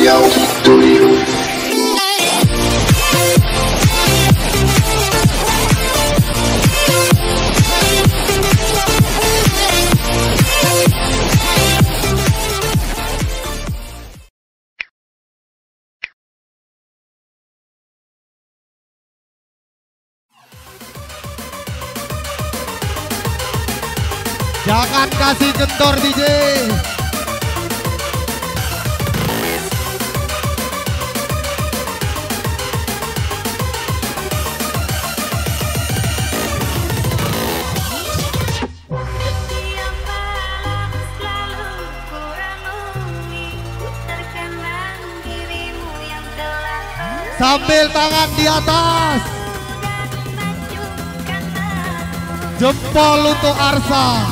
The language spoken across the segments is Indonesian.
Riau Studio. Jangan kasih kendor DJ. Sambil tangan di atas. Jempol untuk Arsa.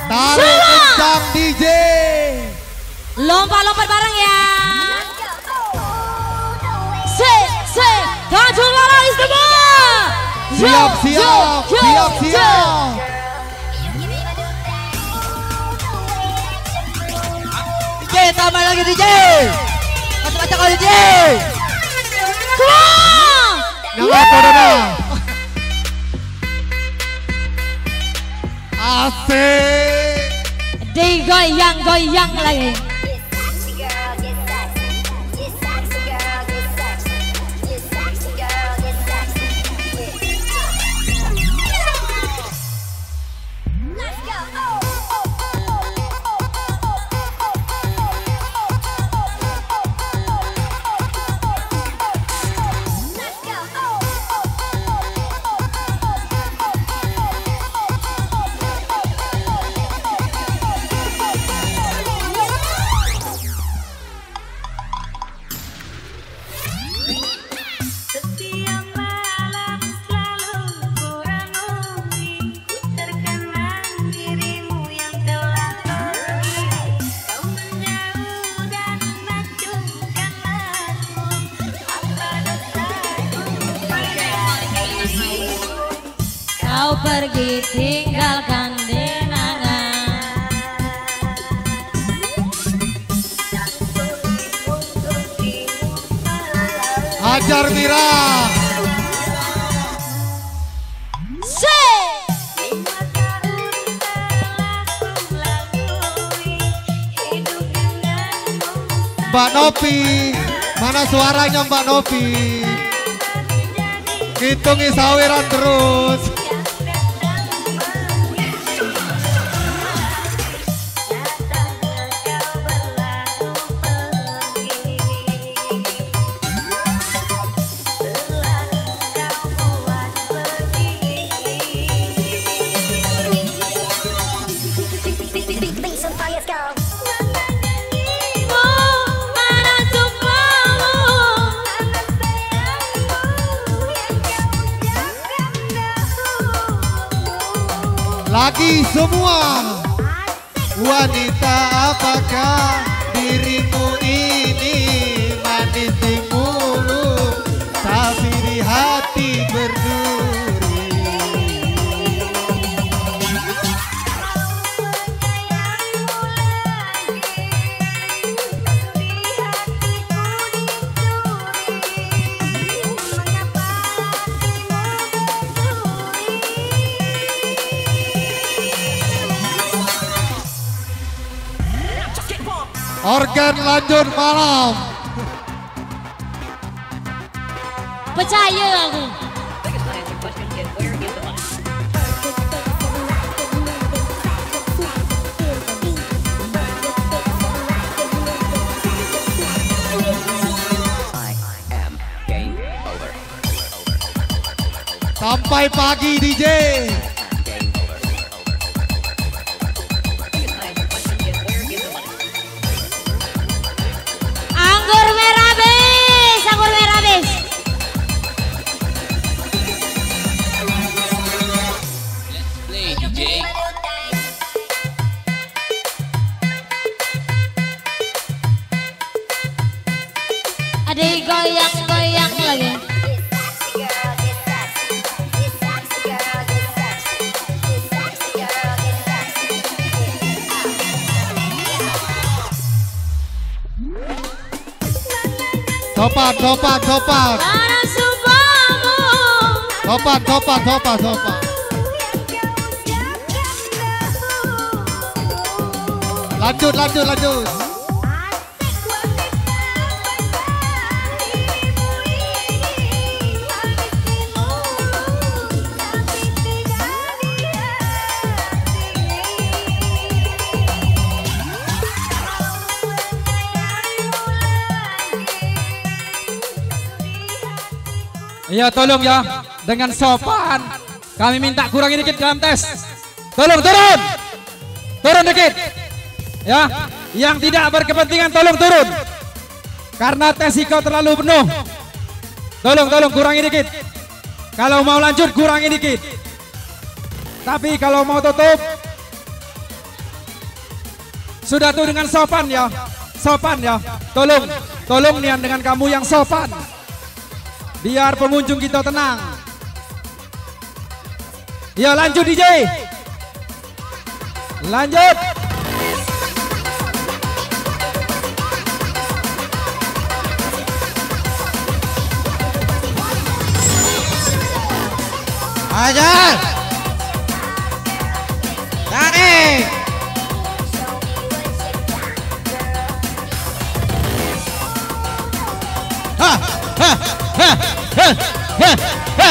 Tarik kencang DJ. Lompat-lompat bareng ya. Maju lari semua. Siap-siap. DJ tambah lagi DJ. Macam-macam kali DJ. Nggak corona. Asik. Digoyang-goyang lagi. Kau pergi tinggalkan kenangan. Hajar Mira. Mbak Novi, mana suaranya Mbak Novi? Hitungi saweran terus. Lagi semua. Wanita, apakah dirimu ini manis di mulut tapi di hati berduri. Organ lanjut malam. Percaya aku. Sampai pagi DJ. Anggur merah bis, anggur merah bis. Let's play DJ. Ada goyang-goyang lagi. Sopan, sopan, sopan. Para subamu. Sopan, sopan, sopan, sopan. Lanjut, lanjut, lanjut. Iya tolong ya, dengan sopan. Kami minta kurangi dikit dalam tes. Tolong turun. Turun dikit. Ya, yang tidak berkepentingan tolong turun. Karena tes Iko terlalu penuh. Tolong kurangi dikit. Kalau mau lanjut kurangi dikit. Tapi kalau mau tutup, sudah tuh dengan sopan ya. Sopan ya. Tolong Nian dengan kamu yang sopan. Biar pengunjung kita tenang. Ya lanjut DJ. Lanjut. Ajar. Tarik. Ha, ha, ha, ha, ha, ha.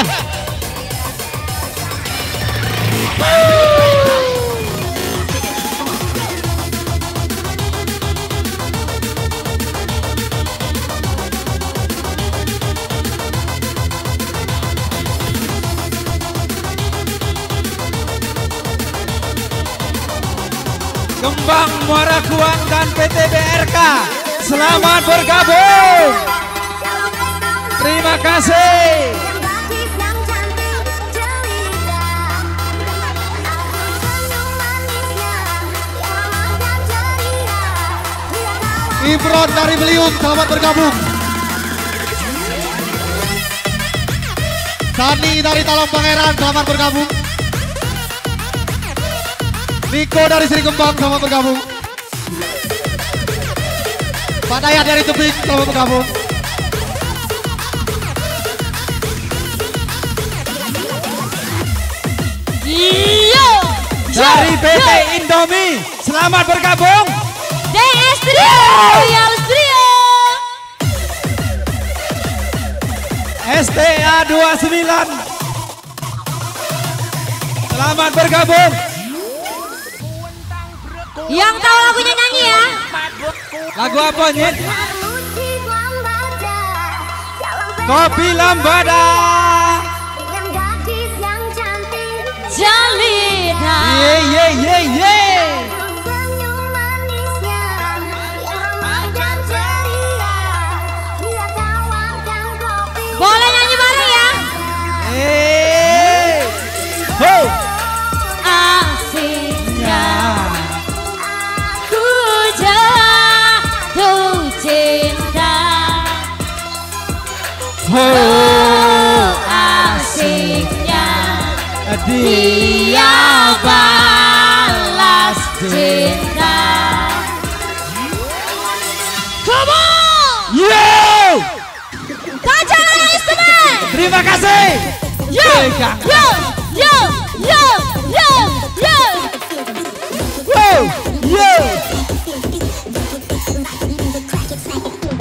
Kembang Muara Kuang dan PT BRK, selamat bergabung. Terima kasih. Ibron dari Beliung, selamat bergabung. Sani dari Talong Pangeran, selamat bergabung. Niko dari Sri Kembang, selamat bergabung. Pak Dayat dari Tebing, selamat bergabung. Iyo. Dari PT Indomie, selamat bergabung. DS Trio. Royal Trio. STA 29, selamat bergabung. Yang tahu lagunya nyanyi ya. Lagu apa nih? Kopi Lambada. Jalita. Ye. Boleh nyanyi bareng ya. Ho. Asiknya ku jatuh cinta. Ho. Asiknya Dia balas cinta. Come on. Yo. Kaca instrumen. Terima kasih. Yo. Yo.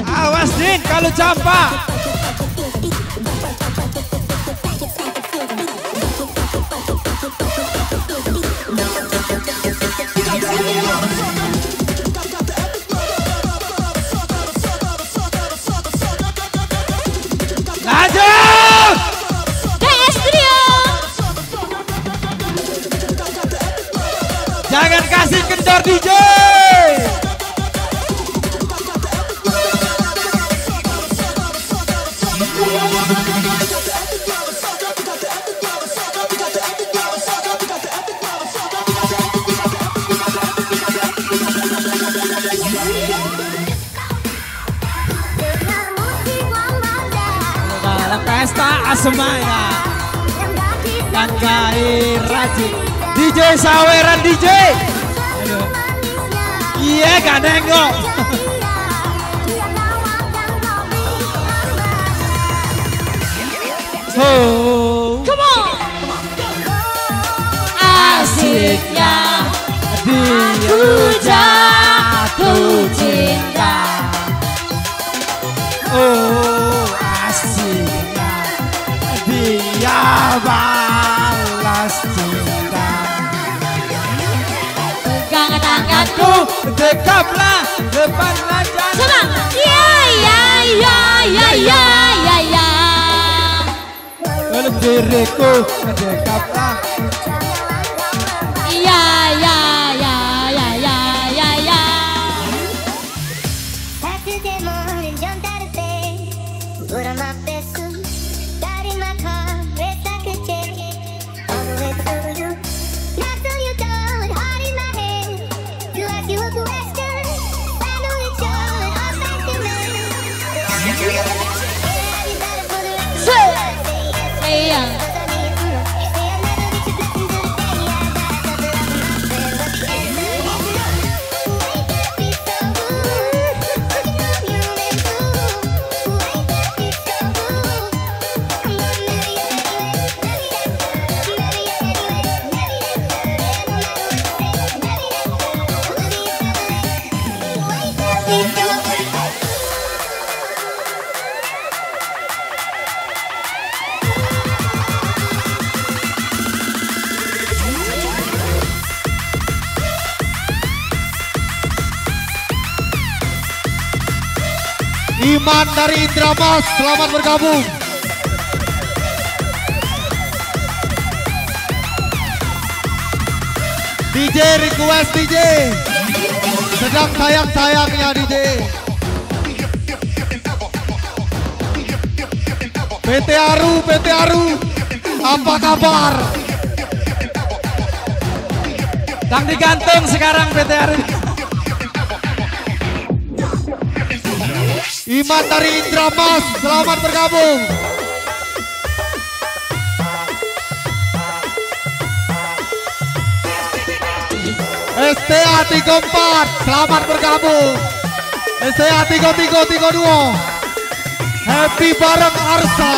Awas Din kalau campak. Lanjut. DS Trio. Jangan kasih kendor DJ. Dalam pesta Asmaya dan gairah DJ saweran DJ. Iya gak nengok. Oh, Come on. Asiknya aku jatuh cinta. oh, asiknya dia balas cinta. Pegang tanganku. Dekaplah depan raja. Senang. Ya ya ya ya ya ya ya. Diriku dekaplah. Ya ya ya ya ya ya ya. Saturday morning jumped out of bed, put on my best suit, got in my car, raced like a jet, all the way to you. Knocked on your door with heart in my head, to ask you a question. I know it's your offensive man. Say ya. Iman dari Indramas, selamat bergabung. DJ request DJ, sedang sayang-sayangnya DJ. PT Aru, apa kabar? Tang digantung sekarang PT Aru. Iman dari Indramas, selamat bergabung. STA 34, selamat bergabung. STA 3332, happy bareng Arsa.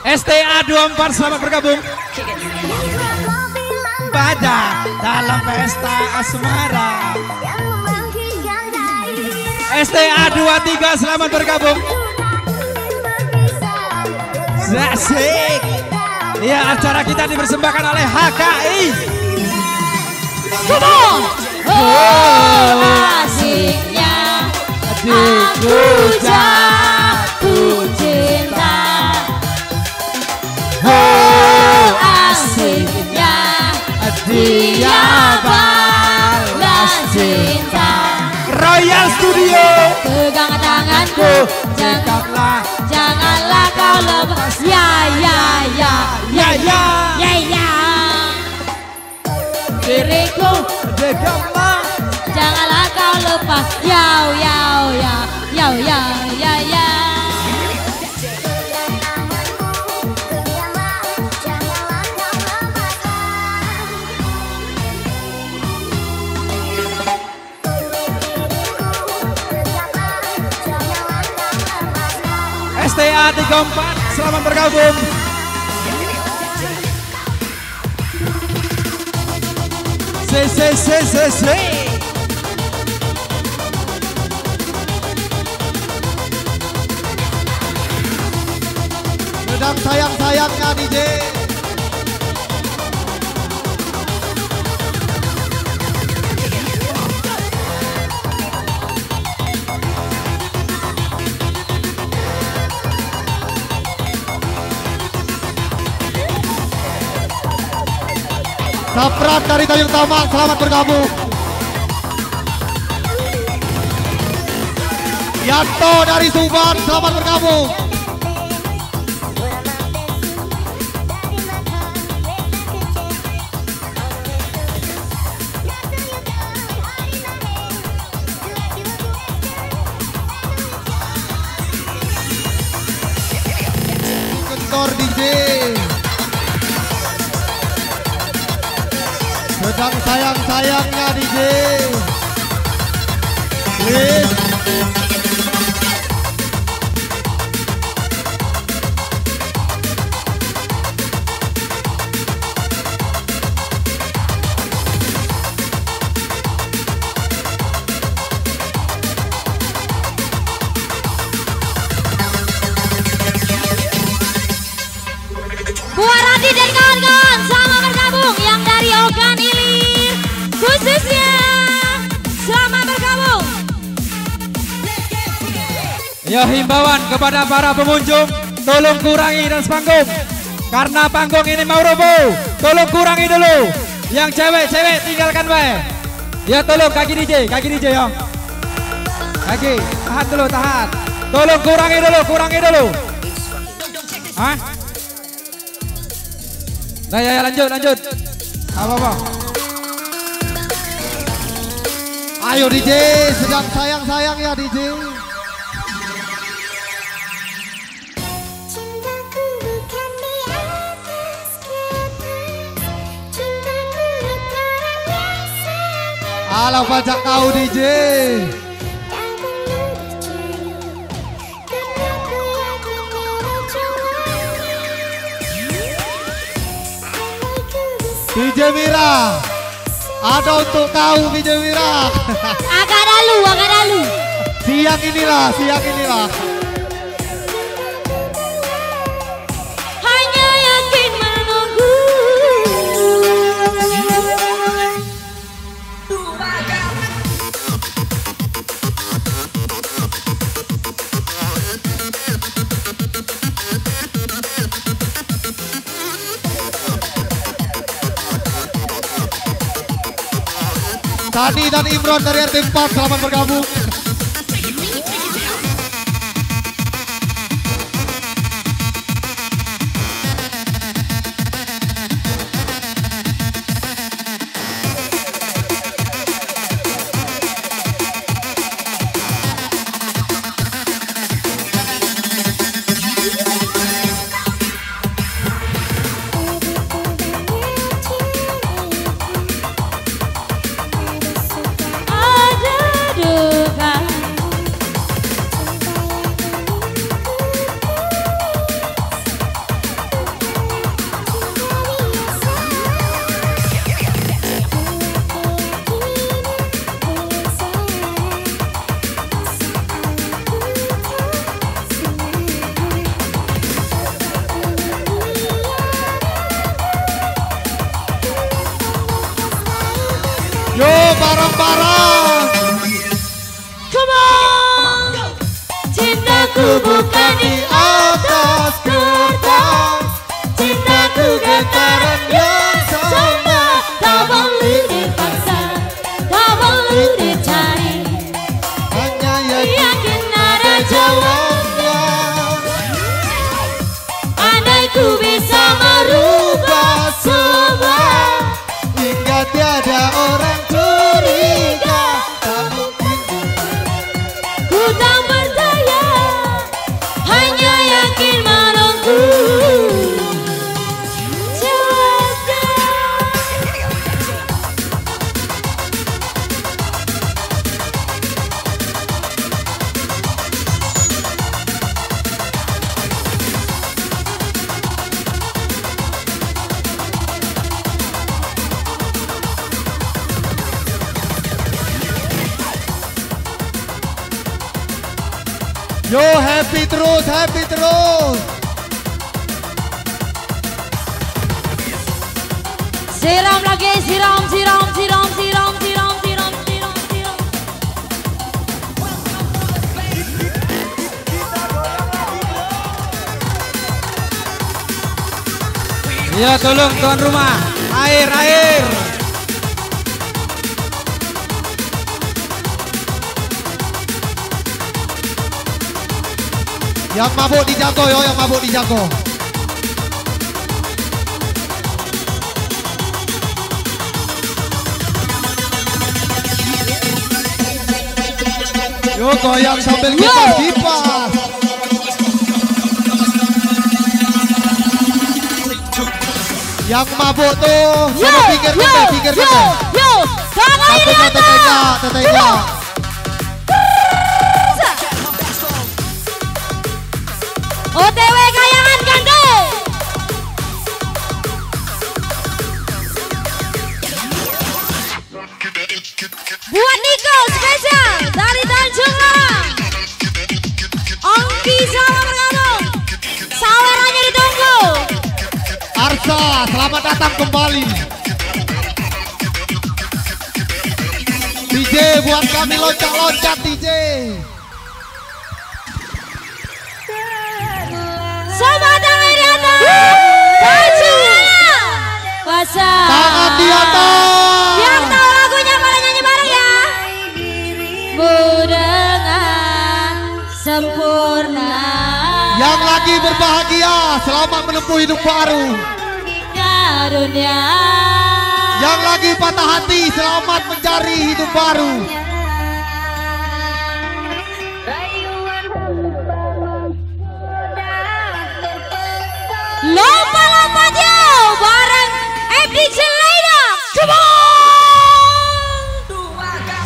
STA 24 selamat bergabung. Pada dalam pesta asmara. STA 23 selamat bergabung. Zasik. Ya, acara kita dipersembahkan oleh HKI. Come on. Oh, asiknya aku jatuh cinta. Oh, asiknya dia balas cinta. Royal Studio. Pegang tanganku, janganlah kau lepas. Ya ya ya ya ya ya ya. Diriku Dekaplah. janganlah kau lepas. Yau yau ya yau ya ya ya. STA 34 selamat bergabung. C. Sedang sayang-sayangnya DJ. Saprat dari Tanjung Tamak, selamat bergabung. Yanto dari Subang, selamat bergabung. Kentor DJ. Sedang sayang-sayangnya DJ. Please. Ya himbauan kepada para pengunjung, tolong kurangi dan panggung. Karena panggung ini mau roboh, tolong kurangi dulu. Yang cewek-cewek tinggalkan bae. Ya tolong kaki DJ ya. Kaki, tahan dulu, tahan. Tolong kurangi dulu. Hah? Nah ya lanjut. Apa? Ayo DJ, sedang sayang-sayang ya DJ. cintaku bukan di atas kertas, cintaku antara biasa. Alah pajak kau DJ. Tak perlu dicari, karena ku yakin ada jawabannya. Andaiku bisa DJ Mira, ada untuk kau DJ Mira. Agak dalu. Siang inilah. Hanya yakin menunggu. Tani dan Imron dari RT 4 selamat bergabung. Ada duka. Yo bareng-bareng. Come on. Cintaku bukan di atas kertas, cintaku getaran yang sama. Tak perlu dipaksa, tak perlu dicari. hanya Yakin ada jawabnya. Andai ku bisa merubah semua, hingga tiada orang curiga. Tak mungkin ku tak berdaya. Hanya yakin menunggu jawabnya. Yo happy terus. Siram lagi, siram. Ya tolong tuan rumah, air. Yang mabuk dijago yo, yang mabuk dijago. Yo goyang sambil kipas. Yang mabuk tuh sama pikir gede. Yo, sama ini Tetenya. OTW Kayangan Gande. Buat Niko spesial dari Tanjung Larang. Ongki selamat bergabung. Sawerannya ditunggu. Arsa, selamat datang kembali. DJ buat kami loncat-loncat DJ. Semua tangan di atas. Maju. Pasang. Tangan di atas. Yang tahu lagunya pada nyanyi bareng ya. Dengan sempurna. Yang lagi berbahagia, selamat menempuh hidup baru. Karunia. Yang lagi patah hati, selamat mencari hidup baru. Lompat-lompat yuk bareng FDJ Leda. Come on.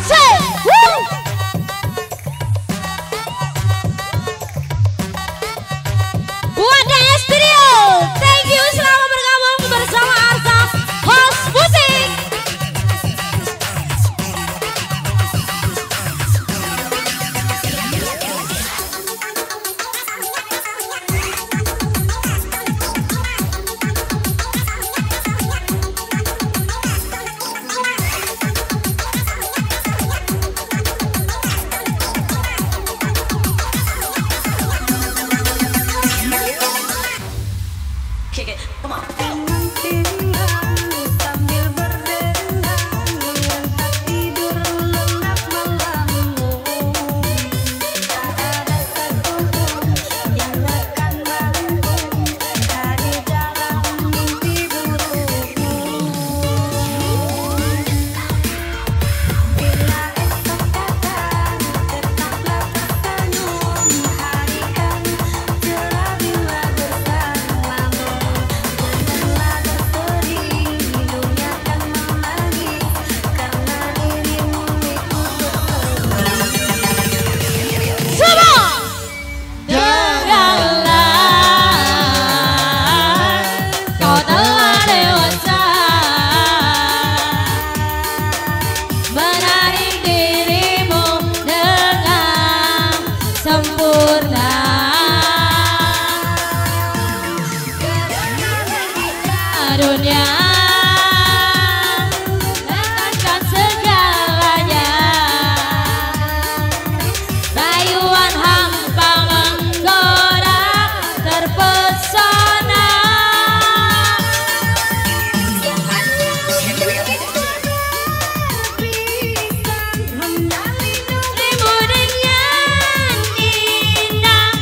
Say, woo. Buat Daya Studio, thank you selamat bergabung bersama Arsa Host Musik. Dunia tekankan segalanya, rayuan hampa menggoda terpesona. Ribu dengan indah.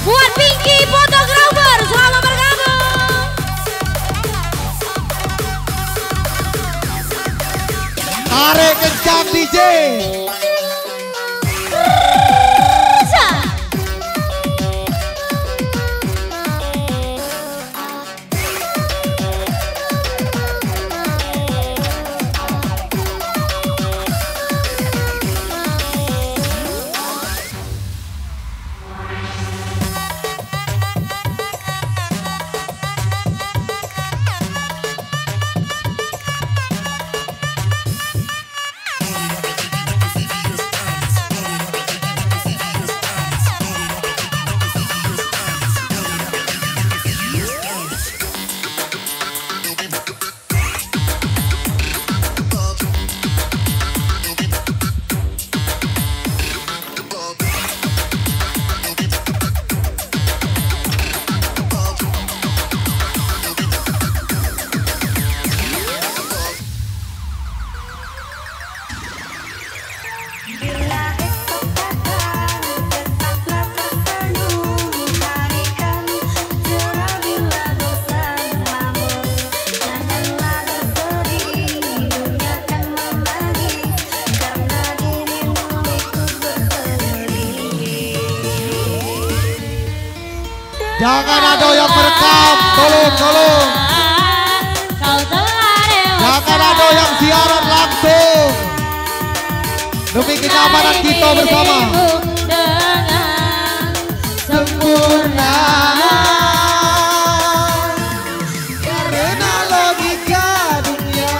Buat Pinky fotografer, selamat bergabung. Tarik kencang DJ. Jangan ada yang merekam. Tolong. Kau telah dewasa. Jangan ada yang siaran langsung. Demi kenyamanan kita bersama. Dengan sempurna. Karena logika dunia.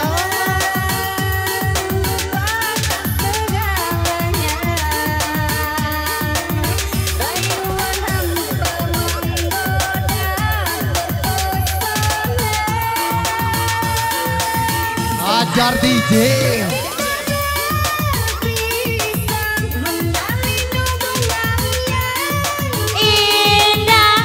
Ajar DJ. Indah.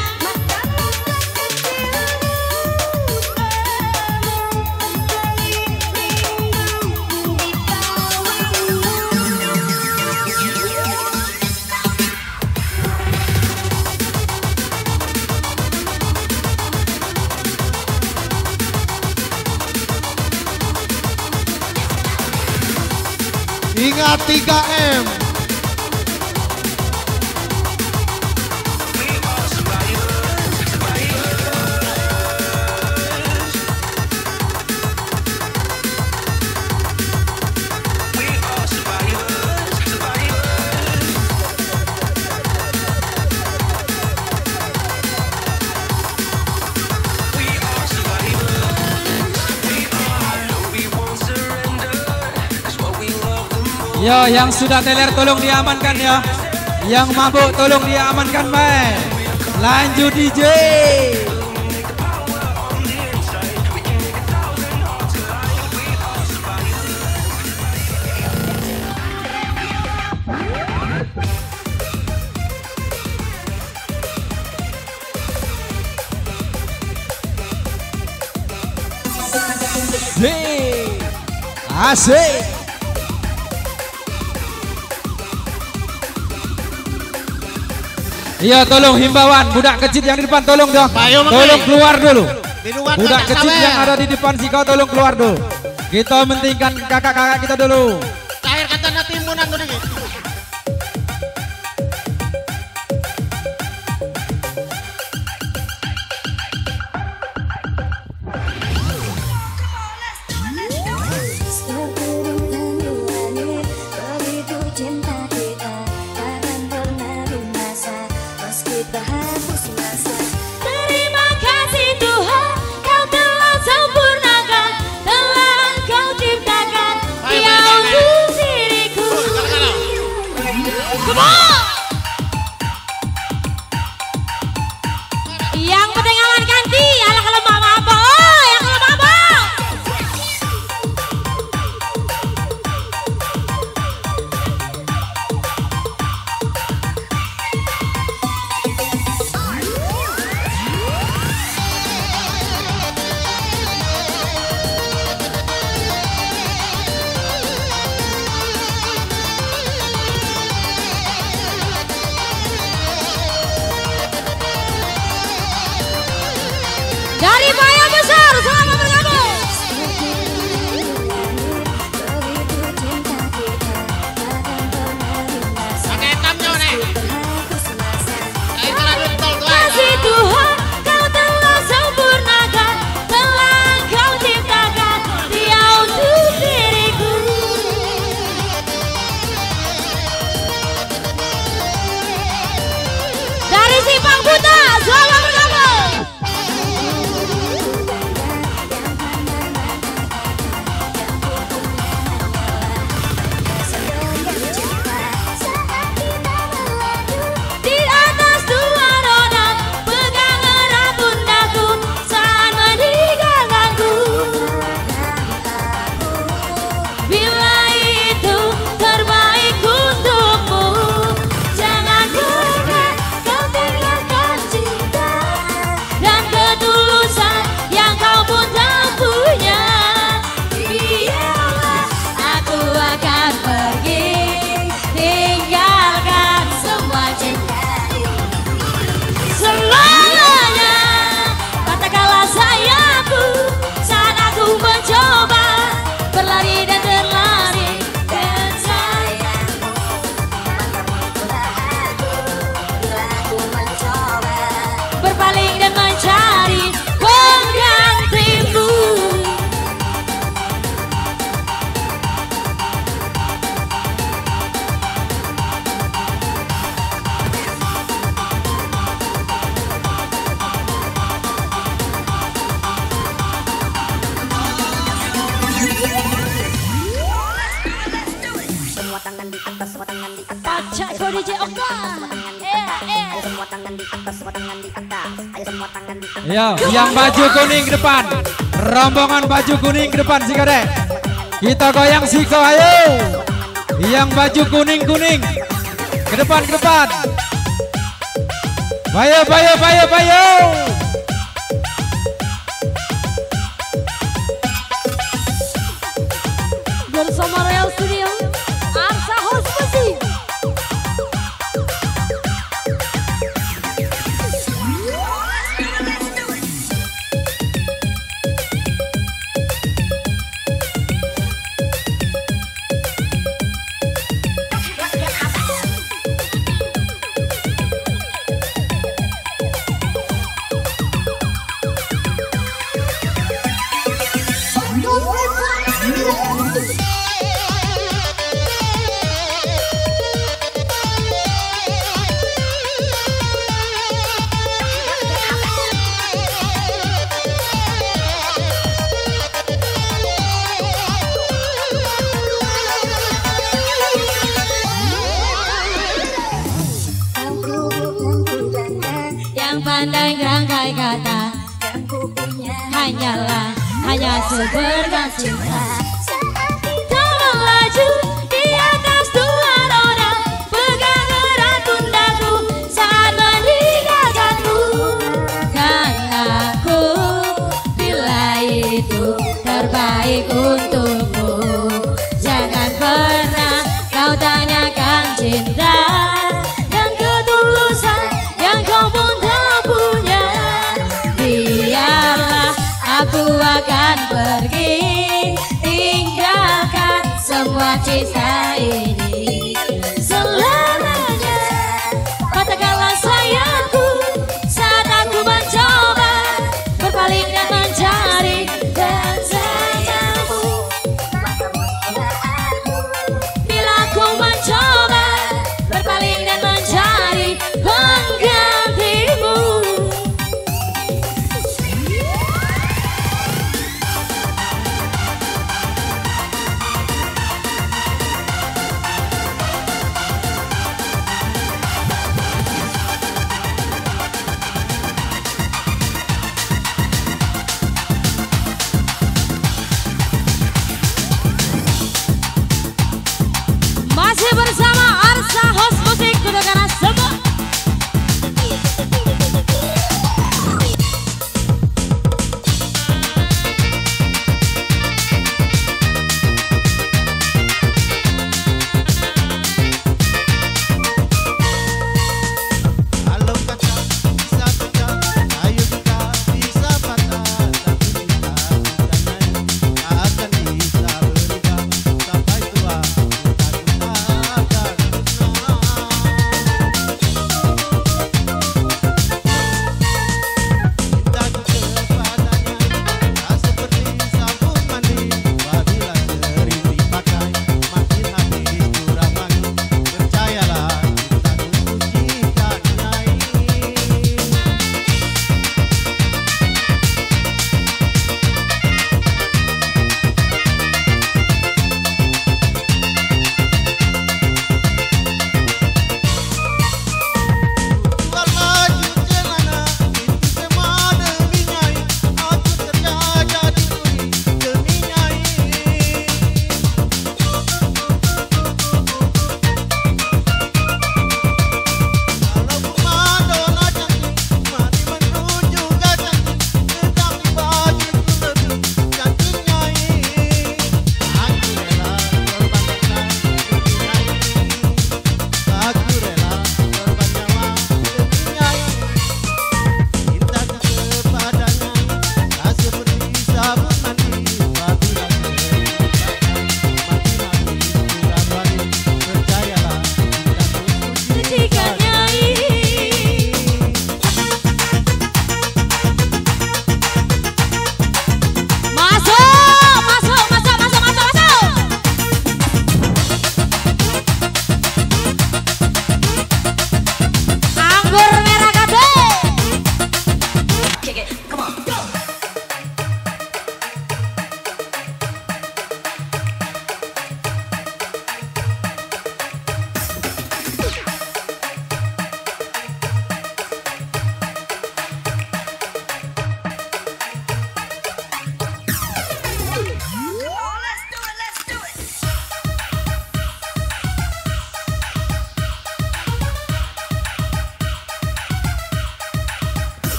Ingat 3M. Ya, yang sudah teler tolong diamankan ya. Yang mabuk tolong diamankan, Bay. Lanjut DJ. Asik. Iya, tolong himbauan budak kecil yang di depan tolong dong. Tolong keluar dulu. Budak kecil yang ada di depan si kau tolong keluar dulu. Kita mentingkan kakak-kakak kita dulu. Akhir kata nanti timunan tuh nih. Terima kasih Tuhan, Kau telah sempurnakan, telah Kau ciptakan dia untuk diriku. Come on! Yang penting aman ganti, alah kalau mabok, oh, yang kalau mabok. Yo, yang baju kuning ke depan. Rombongan baju kuning ke depan si Kadek. Kita goyang siko, ayo. Yang baju kuning-kuning ke depan, ke depan. Bayo, bayo, bayo, bayo. Bersama Real Studio, Arsa House Musik. Pandai rangkai kata yang ku punya hanya seberkas cinta. Tolong laju di atas dua roda, pegang erat pundakku saat meninggalkanmu. Karena aku bila itu terbaik untukmu. Jangan pernah kau tanyakan cinta dan ketulusan yang kau pun punya. Biarlah aku akan pergi, tinggalkan semua kisah ini selamanya. Katakanlah sayangku saat aku mencoba berpaling dan mencari sayangmu. Bila aku mencoba berpaling dan mencari penggantimu.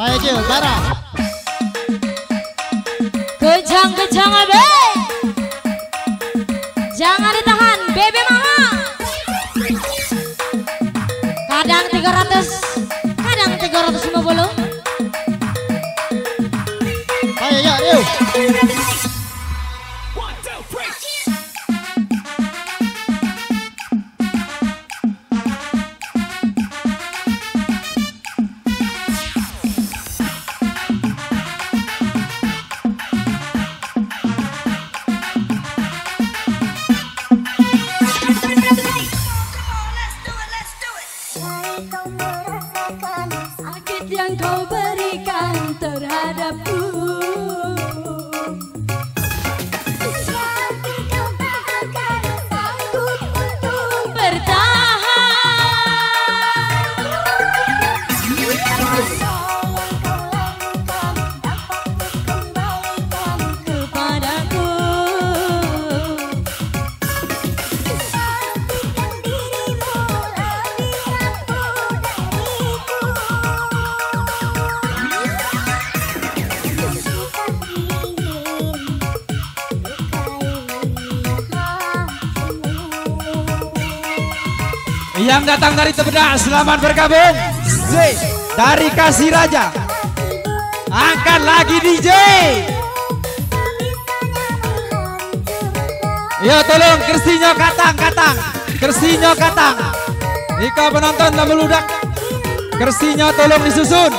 Ayo Jil, Bara. Kejang-kejang abe. Jangan ditahan, bebe mama. Kadang 300, kadang 350. Ayo ya, yuk. Sakit yang kau berikan terhadapku. Yang datang dari Tebedak, selamat bergabung. Z dari Kasih Raja. Angkat lagi DJ. Ya tolong kersinya katang. Kersinya katang. Jika penonton tak meludak, kersinya tolong disusun.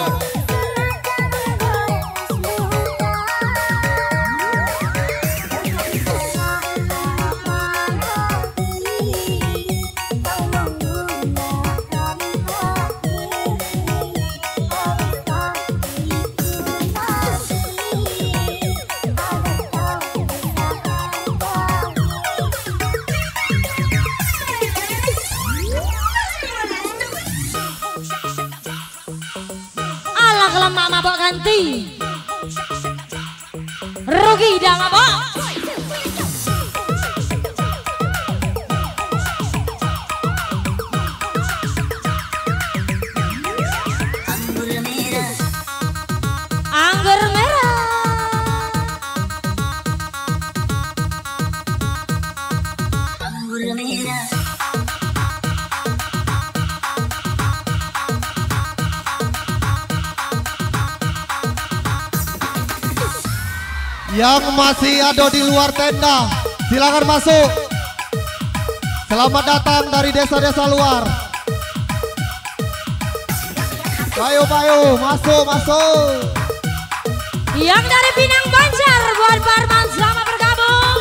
Kalau mak mabok ganti rugi dah mabok. Anggur merah. Yang masih ada di luar tenda, silakan masuk. Selamat datang dari desa-desa luar. Ayo, masuk. Yang dari Pinang Banjar buat Barman, selamat bergabung.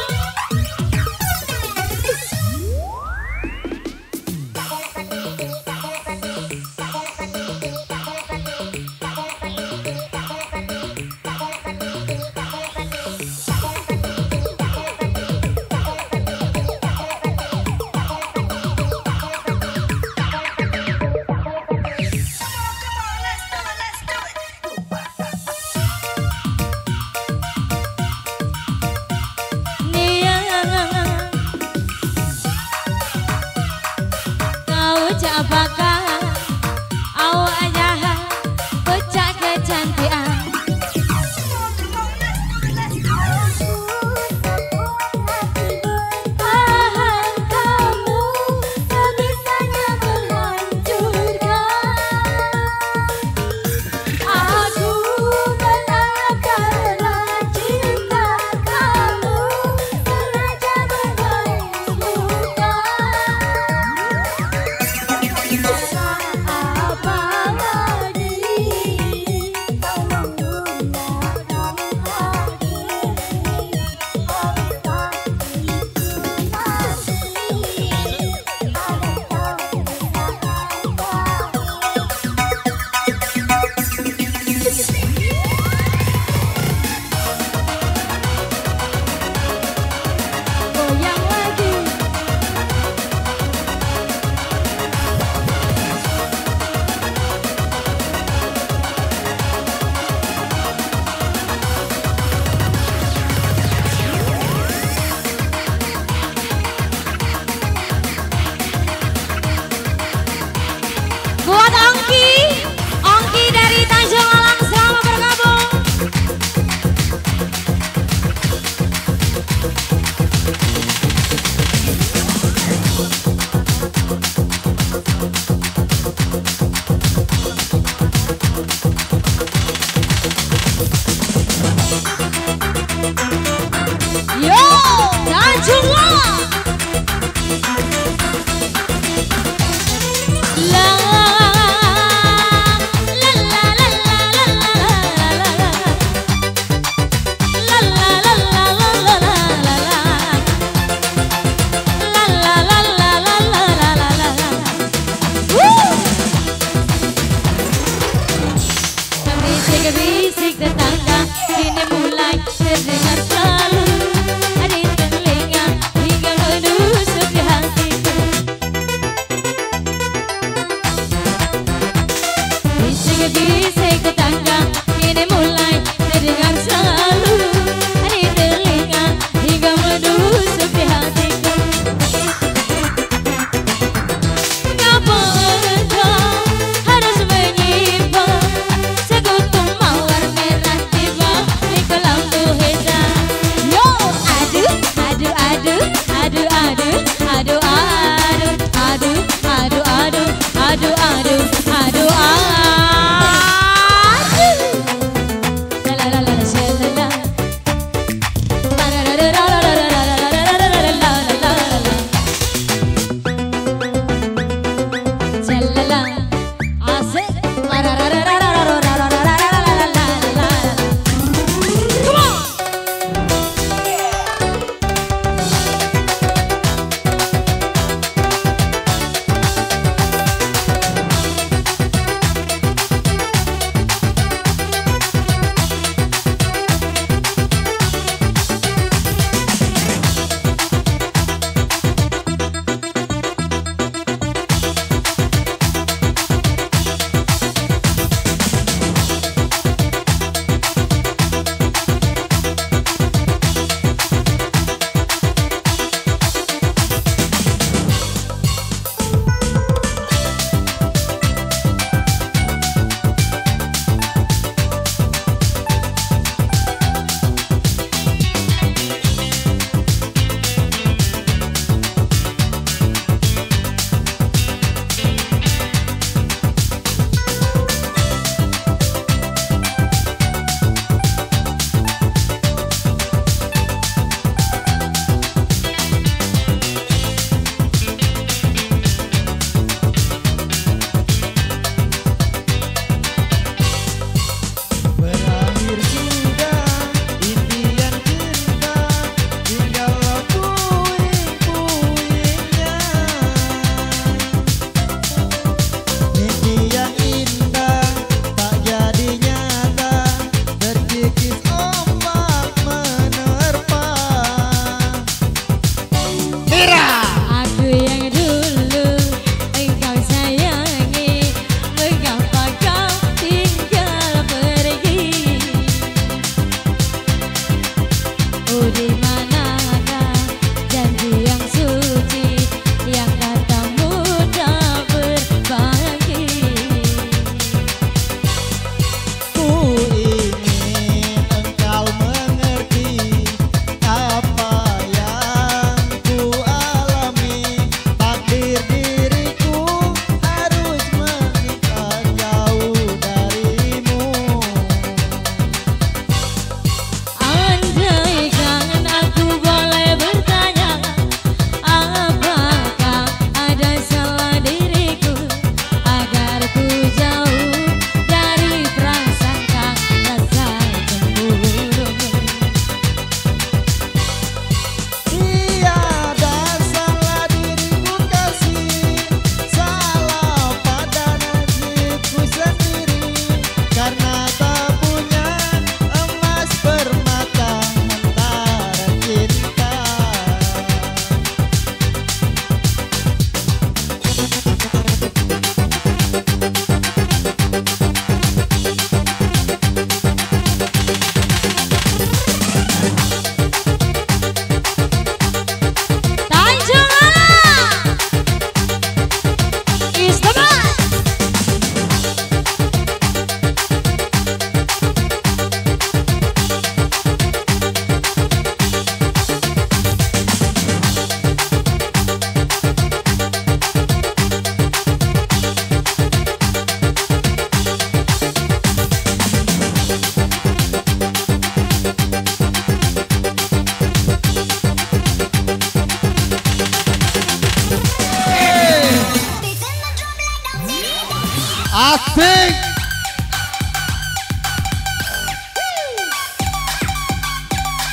Asik.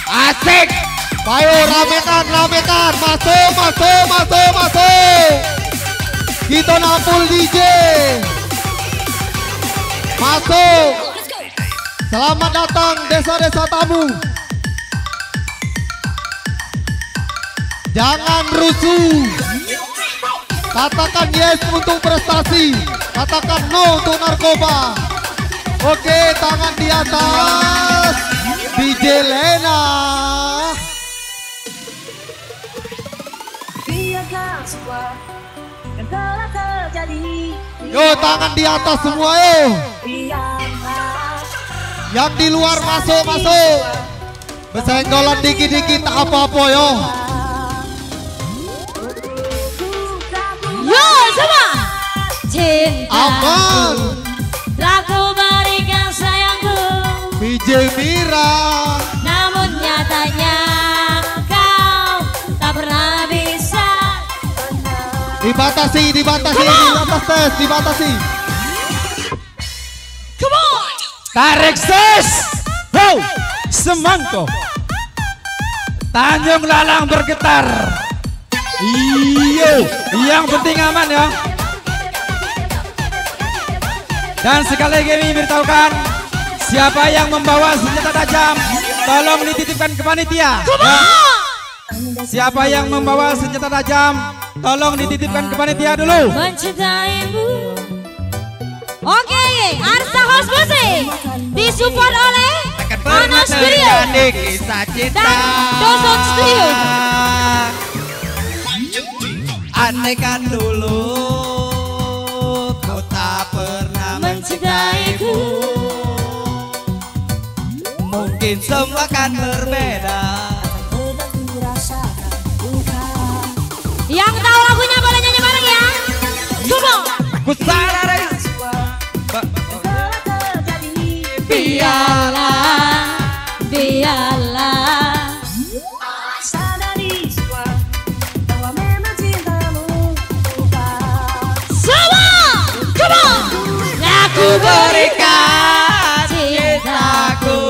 Asik. Ayo ramekan. Masuk. Kita nampul DJ. Masuk. Selamat datang desa-desa tamu. Jangan rusuh. Katakan yes untuk prestasi. Katakan no untuk narkoba. Oke, tangan di atas. DJ Lena. Biarkan semua yang telah terjadi. Yo, tangan di atas semua yo. Biarlah Yang di luar masuk. Besenggolan dikit-dikit tak apa-apa yo. Yo semua. Cinta Aman. telah ku berikan sayangku, DJ Mira. namun nyatanya kau tak pernah bisa. Dibatasi. Come on. Tarik ses. Wow. Semangko. Tanjung Lalang bergetar. Iyo. Yang penting aman ya. Dan sekali lagi kami beritahukan, siapa yang membawa senjata tajam tolong dititipkan ke panitia ya. Siapa yang membawa senjata tajam tolong dititipkan ke panitia dulu. Mencintaimu. Oke, Arsa House Music disupport oleh Ana Studio dan Dozon Studio. Andaikan dulu kau tak pernah Mencintaiku, mungkin semua akan berbeda. yang tahu lagunya boleh nyanyi bareng ya. Come on. Pusara Biarlah sadari semua bahwa memang cintamu bukan. semua. Come on. Aku berikan cintaku,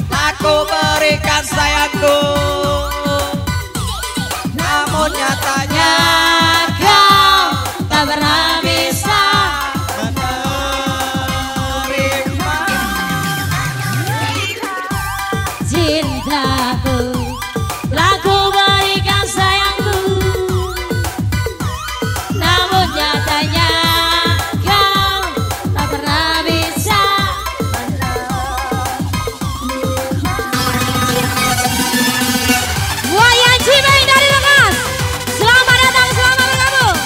aku berikan sayangku, namun nyatanya kau tak pernah bisa. Cintaku telah ku berikan sayangku, namun nyatanya kau tak pernah bisa. Wayan Cimeng dari Lemas, selamat datang, selamat bergabung.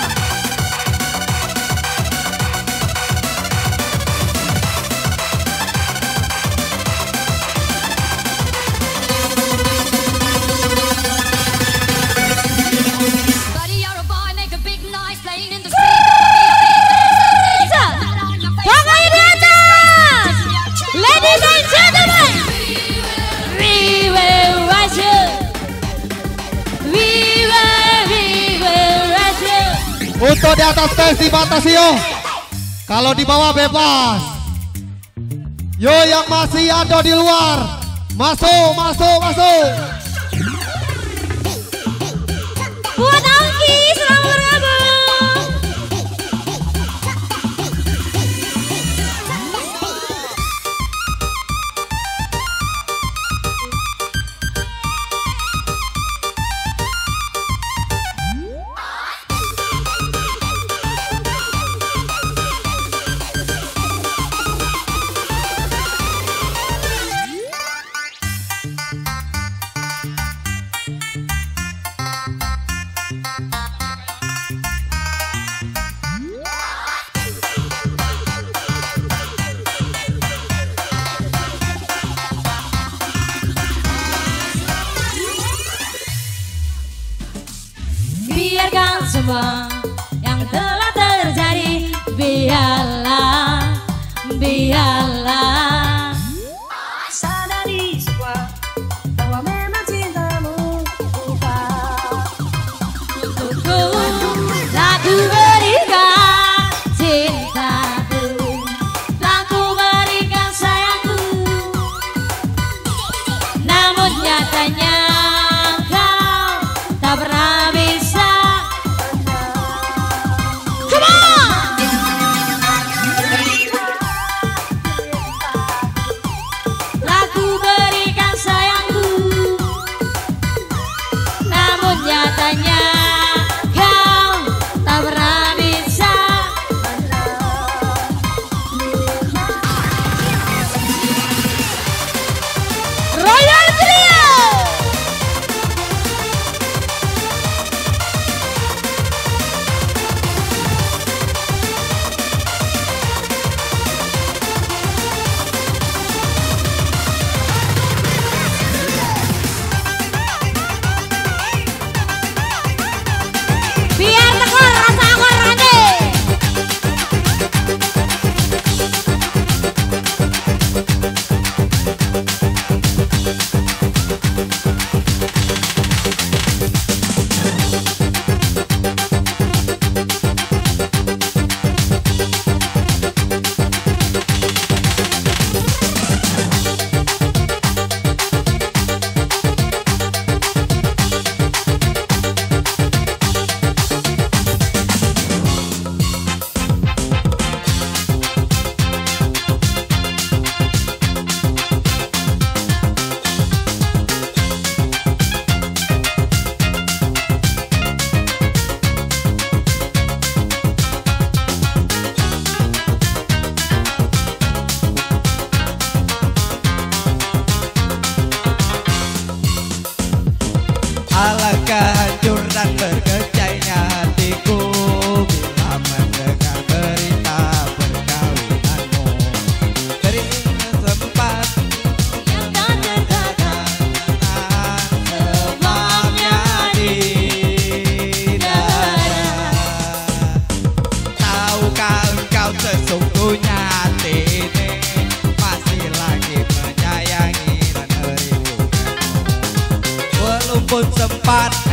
Buddy, you're a boy, make a big noise playing in the street. Tangannya di atas, ladies and gentlemen. We will rise you. We will rise you. Untuk di atas stage dibatasi yo. Kalau di bawah bebas. Yo, yang masih ada di luar, masuk. Buat Angki, selamat bergabung. Biarkan semua yang telah terjadi. Biarlah Sadari semua bahwa memang cintamu bukan. untukku. Aku berikan cintaku,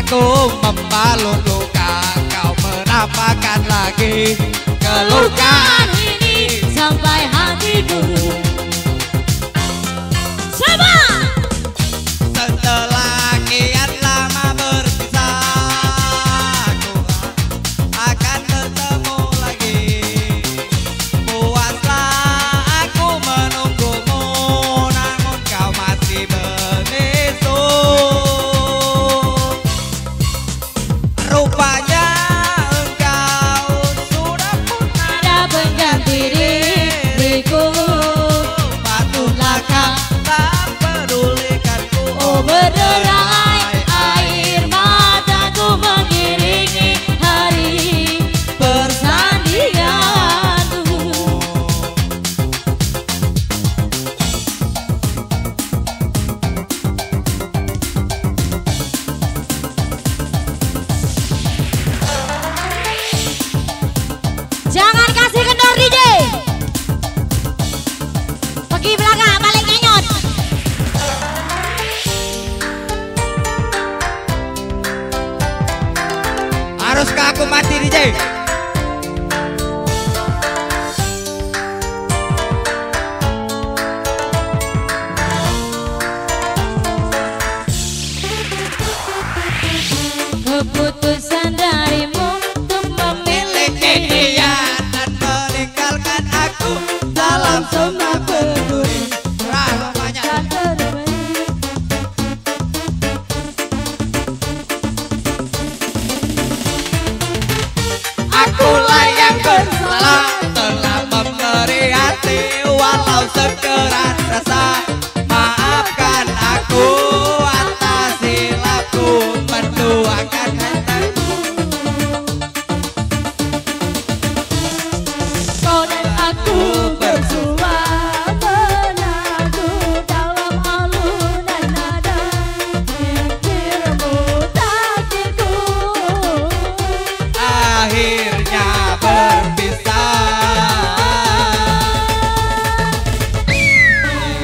Aku membalun luka, kau menampakkan lagi kelukaan ini sampai hatiku. Sama. Setelah kian lama berpisah, aku akan bertemu lagi. Puaslah aku menunggumu, namun kau masih begitu. Rupanya engkau sudah pun Ada pengganti diriku. patutlah kau tak pedulikanku. Oh berderai air mataku mengiringi hari persandinganku. Jangan kasih kendor DJ. Pergi belakang paling ngenyot. Haruskah aku mati DJ? Keputusan darimu untuk memiliki dia Dan meninggalkan aku dalam semua peduli. Rasanya dan terbaik. akulah yang bersalah, telah memberi hati walau sekerat rasa. Maafkan aku atas silapku menduakan hatimu. Kau dan aku bersua menadu dalam alunan nada. Mikirmu takdirku. Akhirnya berpisah,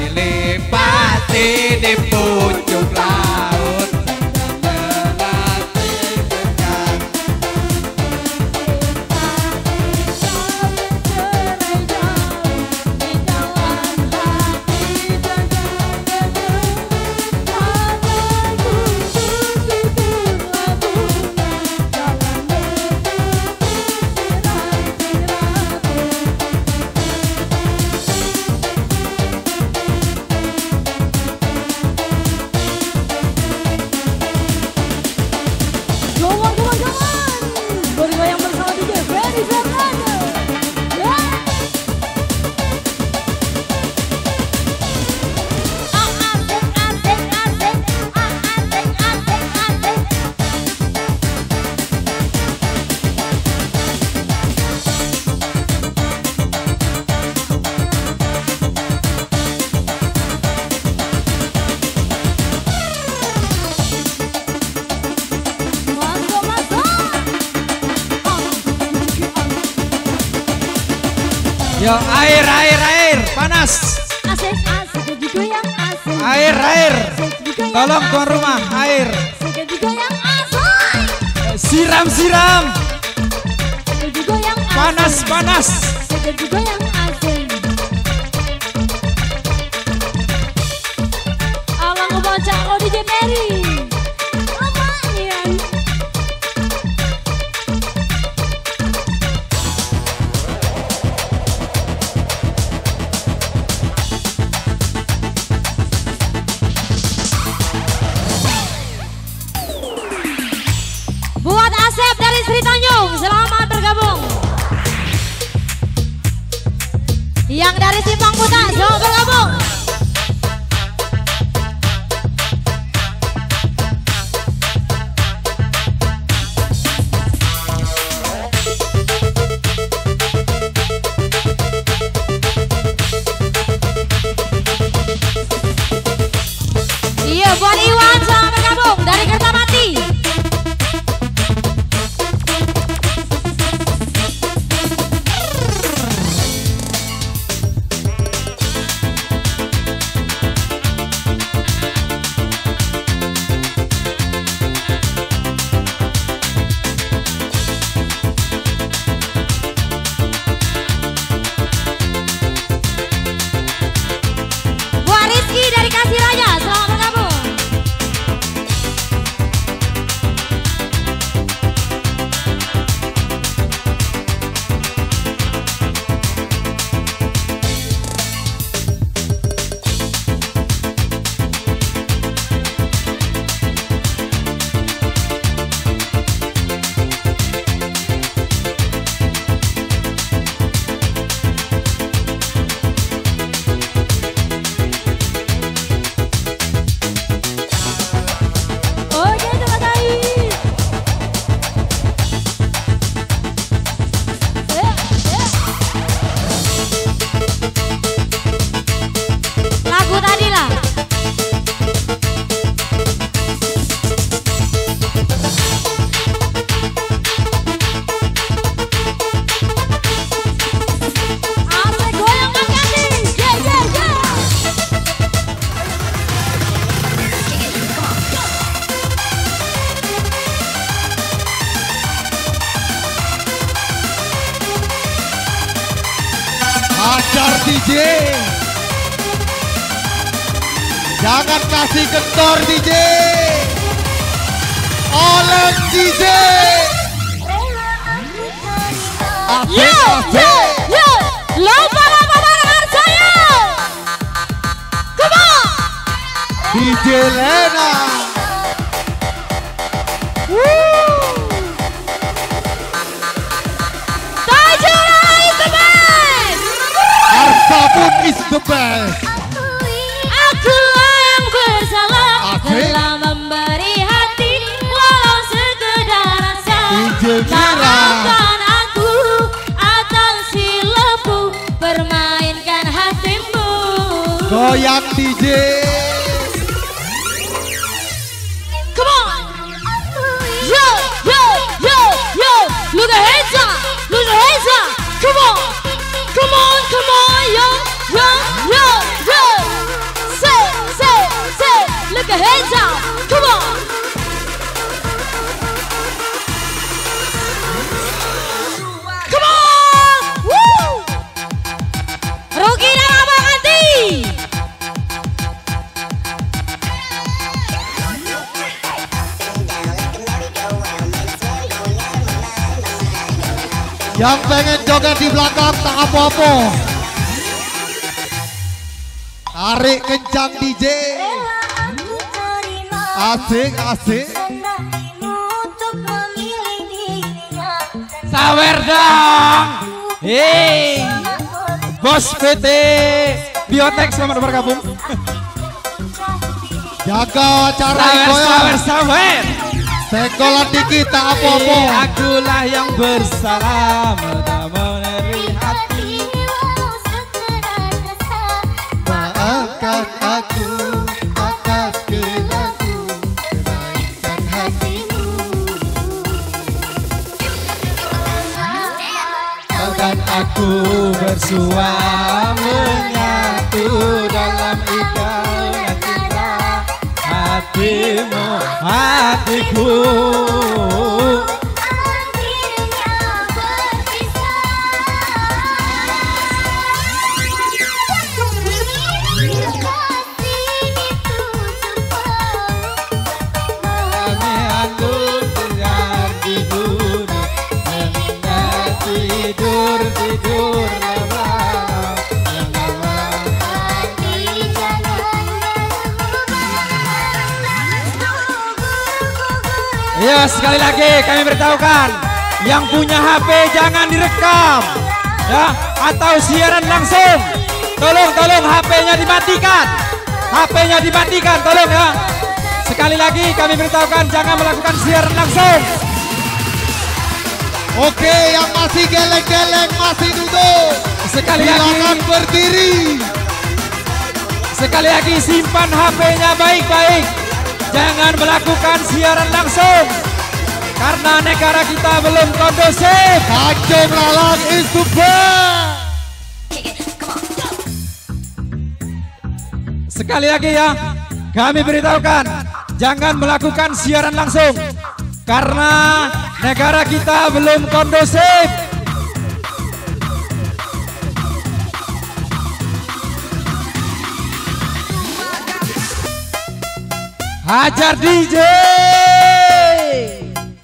dilipati di pucuk laut. Melati dekat Bergoyang bersama DJ Ferry Fernando. Yo, air, panas. Asik, juga yang asik. Air. Juga yang Tolong tuan rumah, air. juga yang asik. Siram. Juga yang asik. Panas. Juga yang asik. Abang ngebaca kau DJ Ferry. Lumayan. Buat Asep dari Sri Tanjung, selamat bergabung. Yang dari Simpang Buta, selamat bergabung. Iya, buat Iwan, selamat bergabung dari Kertamati. Hajar DJ. Jangan kasih kendor DJ. Oleng DJ. Yo, yo, yo, lomba-lomba barengan saya. Come on. DJ Lena. Tajura is the best. Arsa pun is the best. Akulah yang bersalah Asik. telah memberi hati walau sekedar rasa. DJ Mira. Maafkan aku atas silapku permainkan hatimu. Goyang DJ. Come on. Yo, yo, yo, yo. Look at hands up. Look at hands up. Come on. Come on, come on, yo, yo, yo, yo. Say, say, say. Look at hands up. Come on. Come on. Woo. Rugi dan Abang Andi. Yang pengen joget di belakang tak apa-apa. Tarik kencang DJ. Asik, asik. Sawer dong. Hei, Bos PT Biotek selamat bergabung. Jaga acara Sawer, goyang. sawer, sawer. Senggolan dikit tak apa-apa. Akulah yang bersalah memberi hati. Maafkan aku atas kelaku permainkan hatimu. Kau dan aku bersua menyatu dalam ikatan cinta. Hatimu, hatiku. Kami anggun tinggal di gunung, hendak tidur lama-lama. Ya, sekali lagi kami beritahukan, yang punya HP jangan direkam, ya, atau siaran langsung. Tolong HP-nya dimatikan, HP-nya dimatikan, tolong ya. Sekali lagi kami beritahukan jangan melakukan siaran langsung. Oke, yang masih geleng-geleng masih duduk. Sekali Silakan lagi, berdiri. sekali lagi simpan HP-nya baik-baik. Jangan melakukan siaran langsung karena negara kita belum kondusif. Kacung lalang is the best. Sekali lagi ya, kami beritahukan jangan melakukan siaran langsung karena negara kita belum kondusif. Hajar DJ.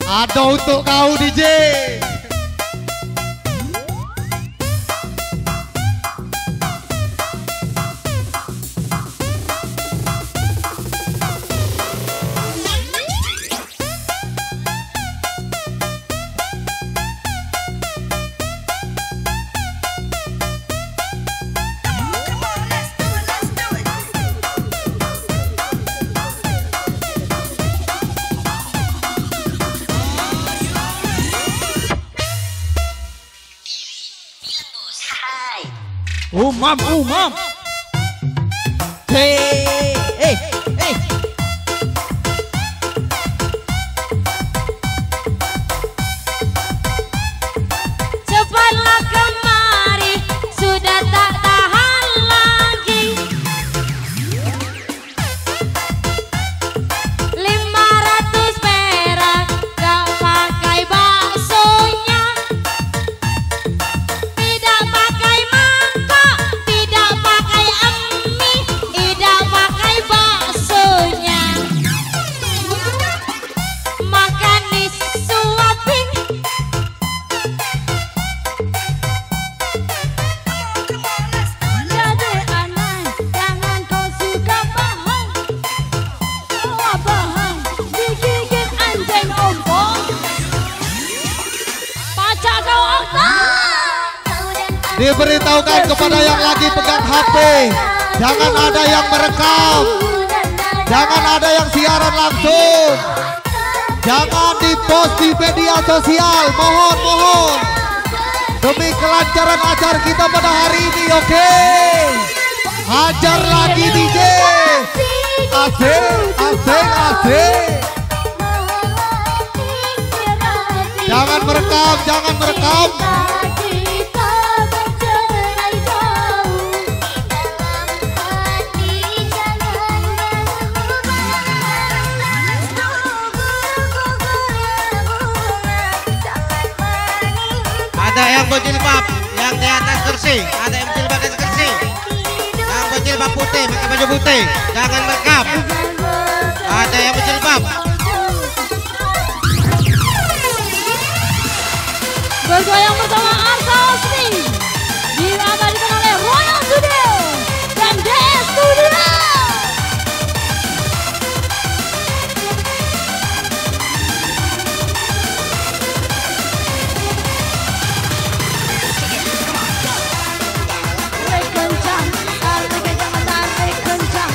Ada untuk kau DJ. Umam. Hey. Cepatlah kemari, sudah tak tahan lagi. 500 perak, gak pakai baksonya, tidak pakai mangkok, Diberitahukan kepada yang lagi pegang HP, jangan ada yang merekam, jangan ada yang siaran langsung, jangan dipost di media sosial, mohon demi kelancaran acara kita pada hari ini. Oke, hajar lagi DJ, asik. Jangan merekam. Ada yang berjilbab yang di atas kursi, ada yang berjilbab di atas kursi. Yang berjilbab putih, pakai baju putih, jangan merekam. Ada yang berjilbab. Bergoyang bersama Arta Osmi, diabadikan oleh Royal Studio dan DS Studio. Tarik kencang, tarik kencang.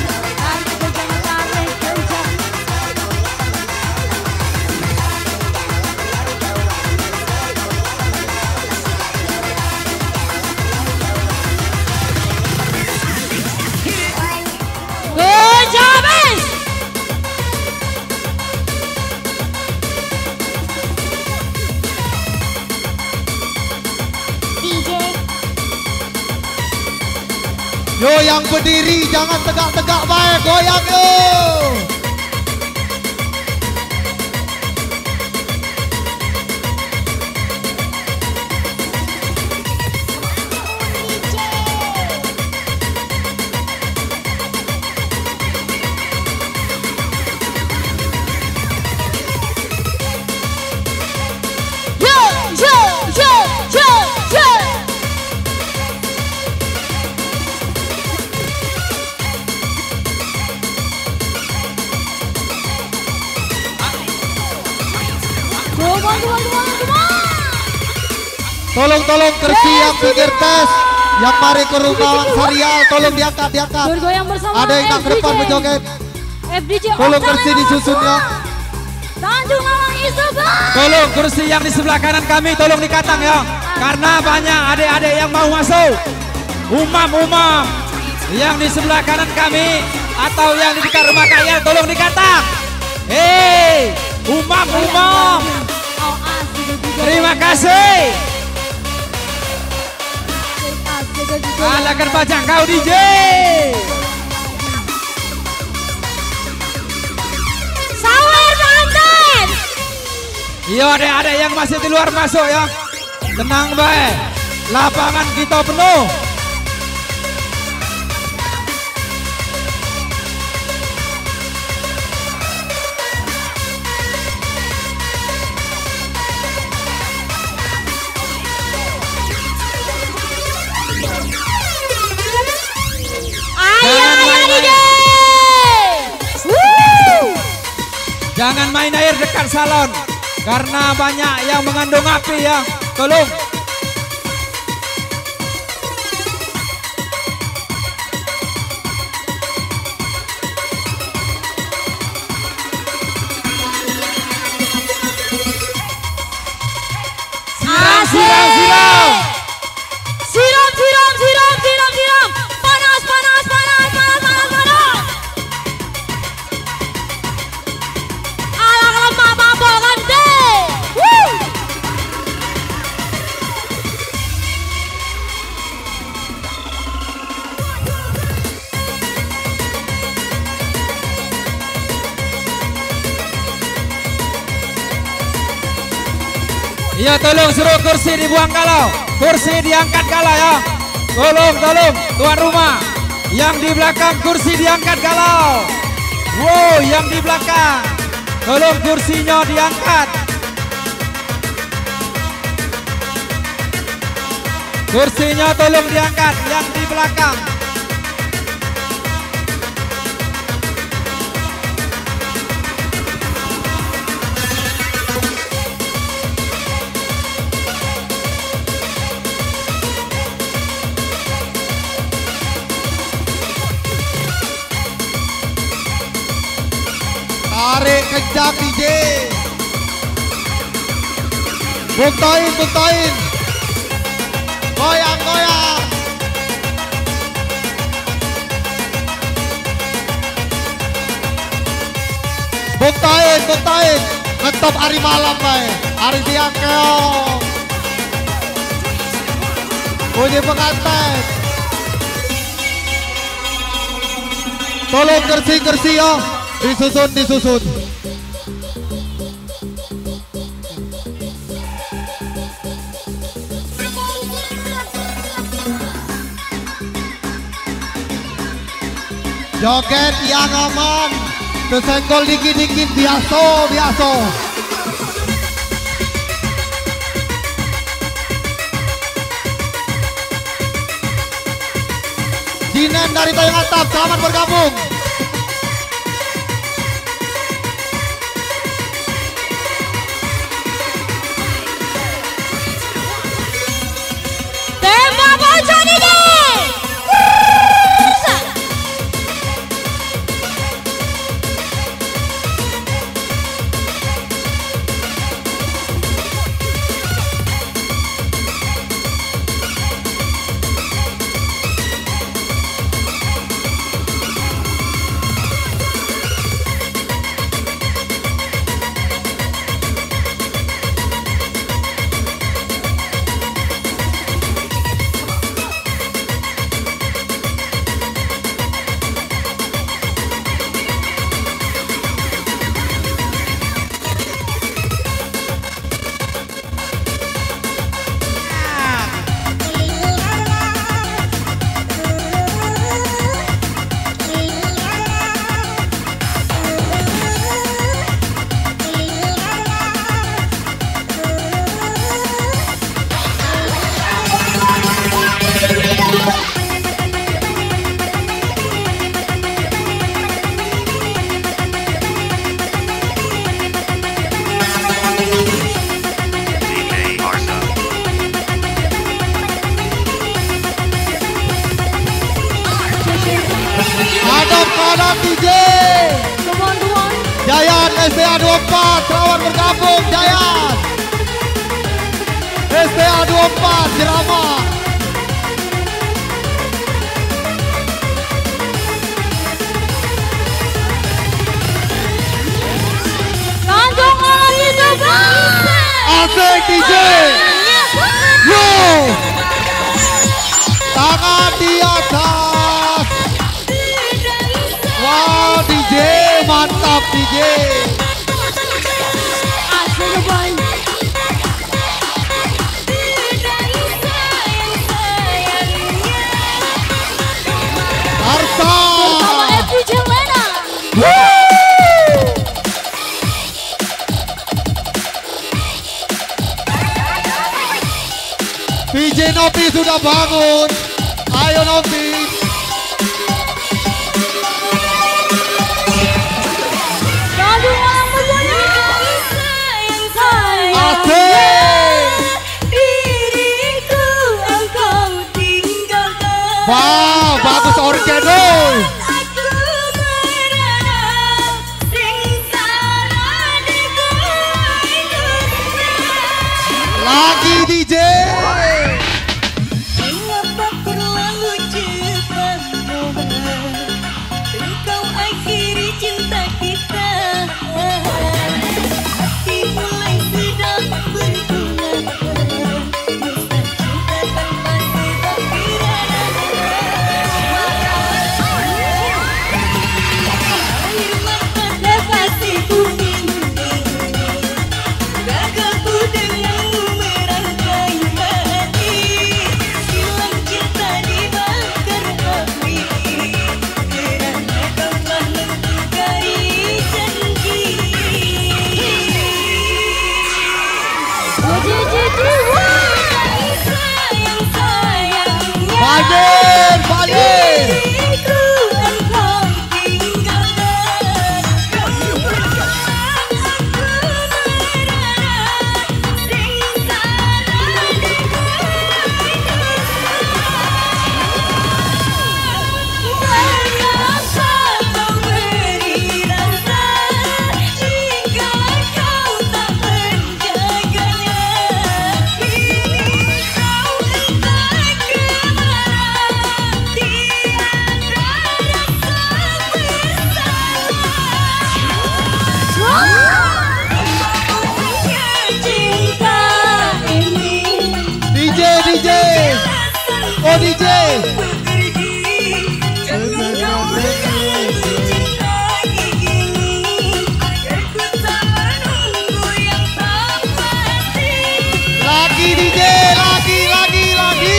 Good job, Ace! DJ Yo yang berdiri jangan tegak-tegak baik, goyang yo. Tolong kursi yang pinggir tes, yang mari ke rumah serial, tolong diangkat. Bergoyang bersama Ada yang nak ke depan berjoget. FDJ Tolong kursi disusun ya. Tanjung Awang Isabel. Tolong kursi yang di sebelah kanan kami tolong dikatang ya. Karena banyak adik-adik yang mau masuk. Umam yang di sebelah kanan kami atau yang di dekat rumah kalian tolong dikatang. Hei, umam. Terima kasih. Alakan pajak kau DJ. Sawer Valentine. Iya ada yang masih di luar masuk ya. Tenang baik. Lapangan kita penuh. Jangan main air dekat salon karena banyak yang mengandung api ya. Tolong. Siram. Panas. Alang lemah mampokan deh. Iya tolong suruh kursi dibuang kalau. Kursi diangkat kalau ya. Tolong tuan rumah. Yang di belakang kursi diangkat kalau. Wow, yang di belakang. Tolong kursinya diangkat. Kursinya tolong diangkat yang di belakang. kencang DJ. Buktiin. Goyang. Buktiin. Ngetop hari malam bae. Hari siang keong. Bunyi pengantin. Tolong kersi ya. Disusun. Joget yang aman. Kesenggol dikit-dikit biasa. Jinen dari Tayang Atap, selamat bergabung. Tembak bocah DJ. Adap DJ. Come on. Jayan STA 24 selamat bergabung Jayan. STA 24 Jerama. Kantong lagi coba. Asik DJ. Yo. Tangan di atas. Wow DJ mantap DJ. Asik boy. Arsa. Bersama FPJ Lena. PJ Novi sudah bangun. Ayo Novi. Lalu malam bergoyang. Asik. Diriku engkau tinggalkan. Wow, bagus orkeno. Aku merana sengsara dengan hidupnya. Lagi DJ. Mengapa kurang lucu lagi DJ, lagi.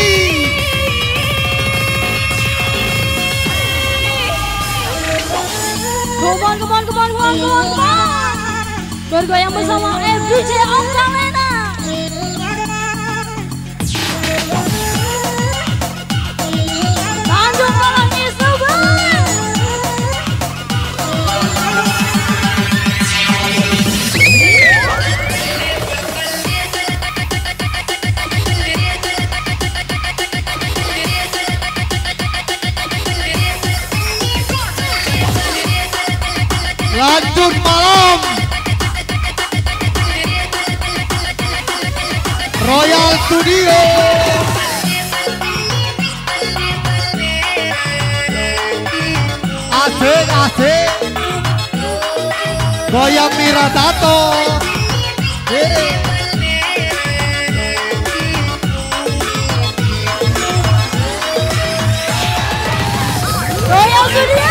Come on. Bergoyang bersama FDJ Okalena. Tanjung Pelangi Subang. Lanjut malam Royal Studio. Asik. Goyang Mira Tato. Royal Studio.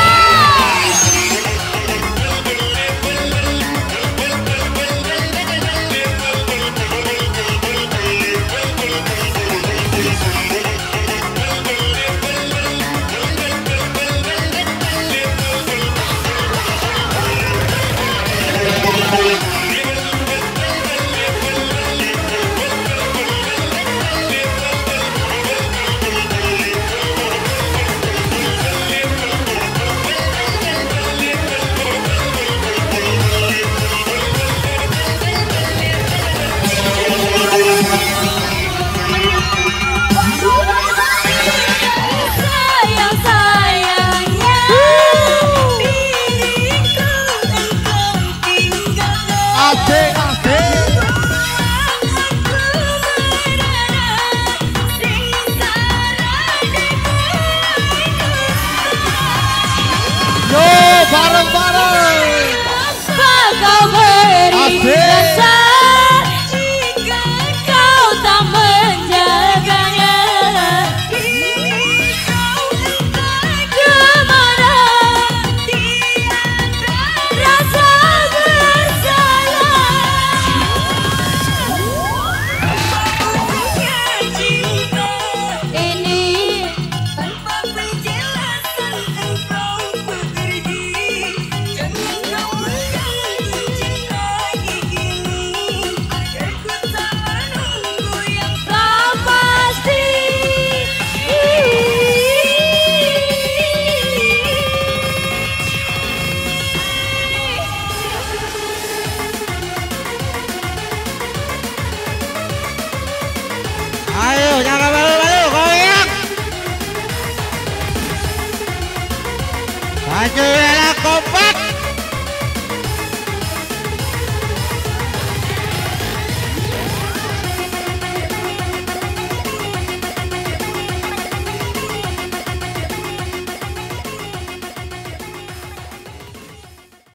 Bareng-bareng. Kau beri rasa jika kau tak menjaganya. Kemana rasa bersalah. Ini tanpa penjelasan engkau pergi. Ayo, jangan malu-malu, goyang. Maju ya,